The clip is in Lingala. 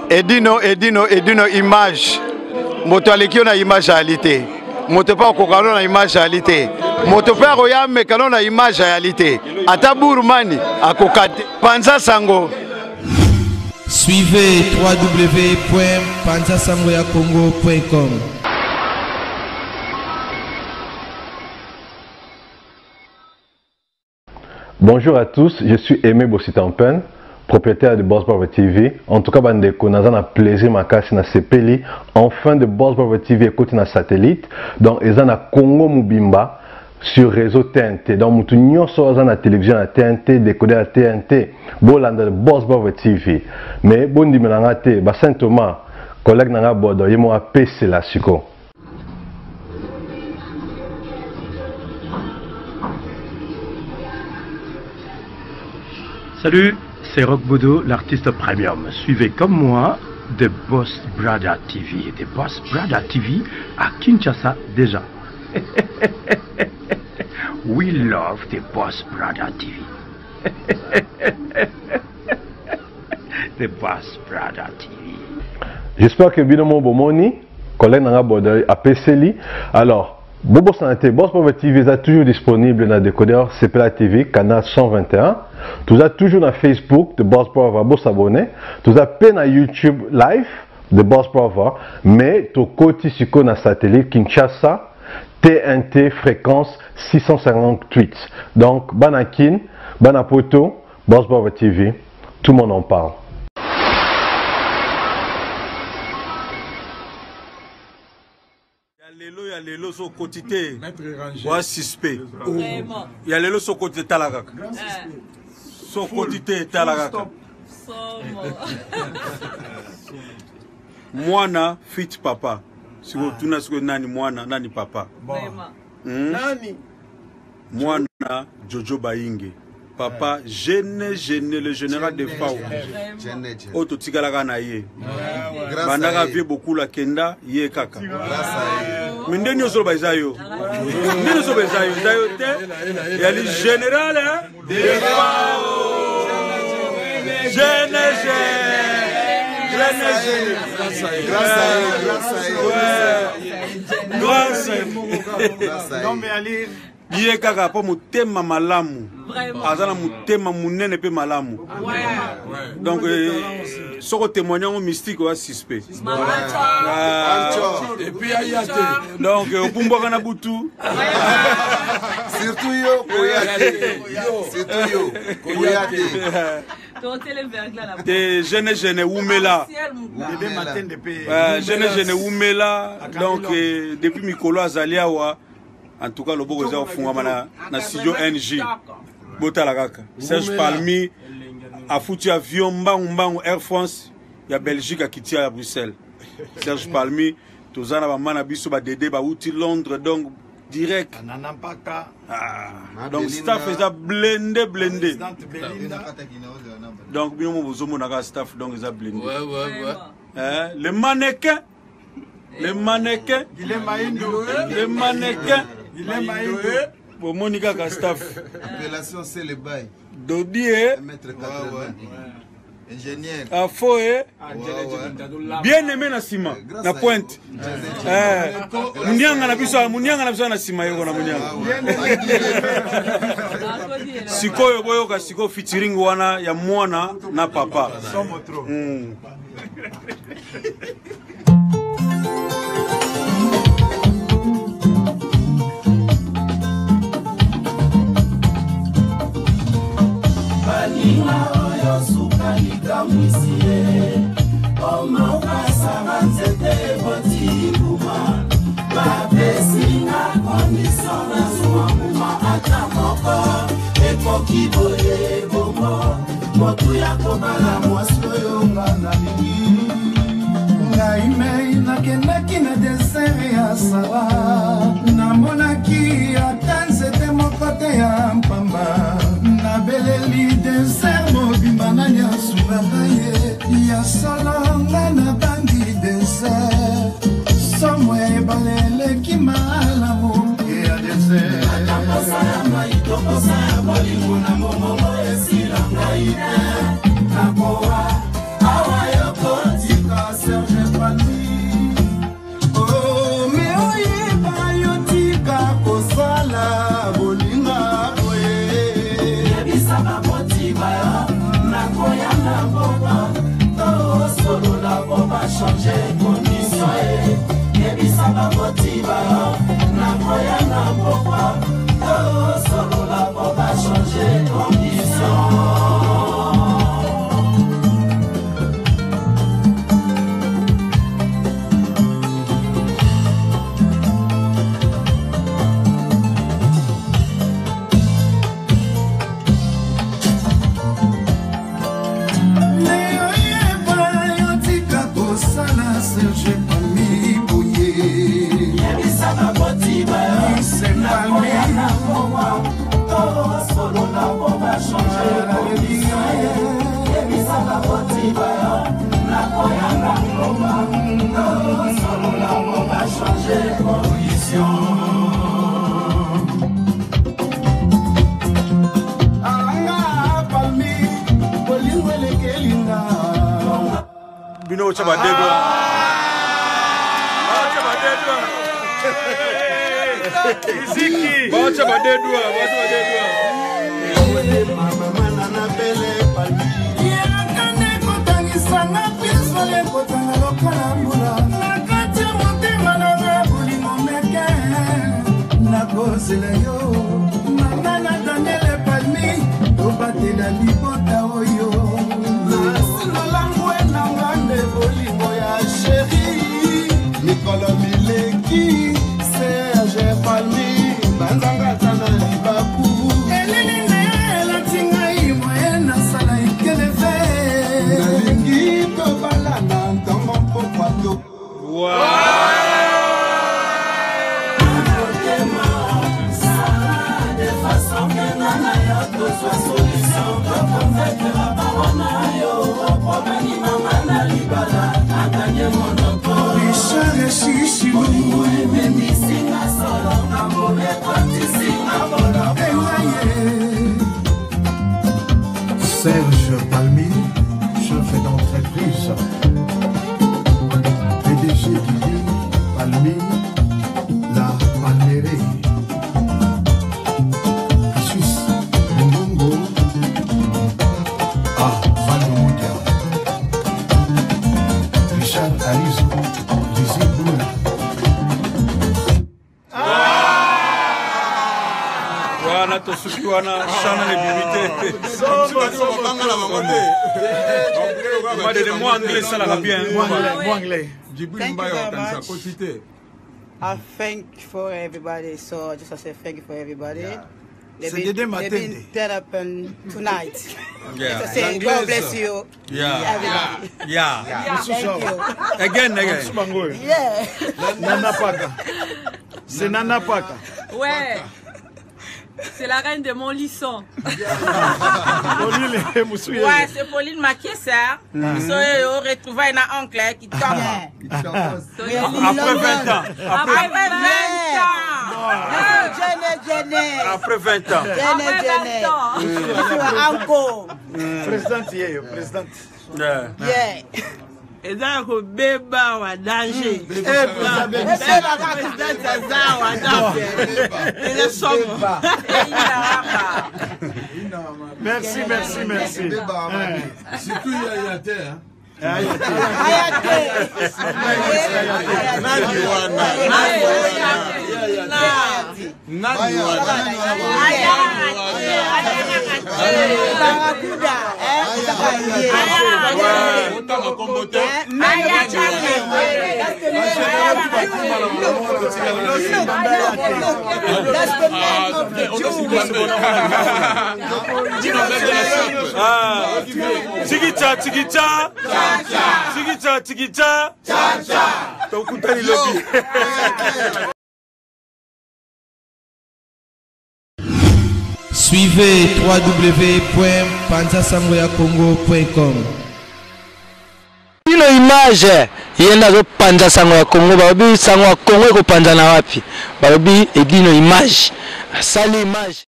Edino image. Moto aleki na image réalité. Moto pa kokalo na image réalité. Moto pa royame kalo na image réalité. Ata burumani akokate. Panza sango. Suivez www.panzasangoyakongo.com. Bonjour à tous, je suis Aimé Bossitampen, propriétaire de Boss Brother TV. En tout cas, bandeko, nous avons plaisir makasi na sepeli enfin de Boss Brother TV écoute na satellite. Donc, ils ont na Congo Mubimba sur réseau TNT. Donc, mutu nyonso na télévision na TNT, décoder à TNT, bolanda de Boss Brother TV. Mais bon dimelanga te, ba Saint Thomas, collègue nanga bodo, yemo a PC la siko. Salut, c'est Rock Bodo, l'artiste premium. Suivez comme moi The Boss Brother TV. The Boss Brother TV à Kinshasa déjà. We love The Boss Brother TV. The Boss Brother TV. J'espère que Binomo Bomoni, collègue Nanga Bodo, a PCLI. Alors, Bobo Santé, Boss Brother TV est toujours disponible dans le décodeur CPLA TV, canal 121. Tout ça toujours dans Facebook de Boss Brother, vous s'abonner. Tout ça peine à YouTube live de Boss Brother, mais tout côté sur le satellite Kinshasa, TNT fréquence 658. Donc, Banakin, Banapoto, Boss Brother TV, tout le monde en parle. Il y a les lots au quotidien. Ouais, suspect. Il y a les lots au quotidien talagak. Son quotidien talagak. Mwana fit papa. Si vous tournez sur nani mwana nani papa. Nani. Mwana Jojo Bayinge. Papa, gêné, le général de Fao. Auto Tigalaka na ye. Bandaka vie beaucoup la Kenda, ye kaka. Mindeni oso bazayo. Mindeni oso bazayo. Zayo te. Il y a le général de Fao. Gêné. Grâce. Non mais allez. Yé kaka po mutema malamu. Azana mutema munene pe malamu. Donc soko témoignant mystique ou suspect. Et puis ayate. Donc opumbo kana butu. Surtout yo koyate. Surtout yo koyate. Des jeunes oumela. Jeunes oumela. Donc depuis Mikolo Azaliawa. En tout cas, le beau réseau fondamental na studio NG. Botala kaka. Serge Palmi a foutu avion mbang Air France. Il y a Belgique à quitter à Bruxelles. Serge Palmi, tous en avant na biso ba dédé ba outil Londres donc direct. Donc staff est blindé. Donc bien mon zomo na staff donc ils a blindé. Ouais. Le mannequin. Les mannequins. Pour Monica Gastaf. L'appellation c'est le bail. Dodi Maître 80. Ingénieur. Afoe. Bien aimé na sima. Na pointe. Munyanga na biso na sima yoko na munyanga. Sikoyo boyoka siko featuring wana ya mwana na papa. Baninga oyo suka likamwisie Omoka saranzete boti kuma Bapesinga kondisyon na suwa kuma atamoko Epoki boye bomo Motu ya kobala mwasoyo ngana mingi Ngaime nakendaki na desere ya sawa Namonaki atanzete mokote ya mpamba Nabeleli desert mobimba nani asungaka ye Ya solonga na bandi desert Somwe baleleki malamu ya desert Atakosa ya maitokosa ya bolingo na momomo esila ngaine Nakoa awa yoko On va changer position. Bino chaba dedo. Chaba dedo. Ziki. Ba chaba dedo, ba chaba dedo. Mama na bele palmi. Ya kane kotangisa na piso le kotanga lokala mbula. Na kati motema na ngabuli momeke. Na kozela yo. Mama na Daniel Palmi. Obate na libota oyo. Nicolas Mileki, Serge Palmi, Banzanga Tana Libaku. Eline la tinga imoena sala ikeleve. Nalingi to balana ntongo popato. De façon que nana yo to soit solution. Comme fait que la parona yo, problème mama na libala, akanye mono. Richard Chichi Serge Palmi, chef d'entreprise, PDG Guigui Palmi, la Palmerie, Suisse, Mbongo, Valoudia, Richard Alizo. Wana to suki wana shana le bibite. Madame moi anglais ça la bien. Moi anglais. I thank for everybody. So just to say thank you for everybody. They've been set up tonight. Yeah. To say God bless you. Yeah. Yeah. Thank you. Again. Yeah. Nana Paka. C'est Nana Paka. Ouais. C'est la reine de mon lisson. Ouais, c'est Pauline Makiesa. Ils sont retrouvés un oncle qui tombe. Après 20 ans. Après 20 ans. Après 20 ans. Encore. Présidente. Yeah. Et donc, bébé wa danger. Merci. Surtout Yayate. Tikicha. Tokutani lobi. Suivez www.panzasangoyakongo.com. Ino image yenda zo panza sango ya Kongo babi sango ya Kongo ko panza na wapi babi edino image sali image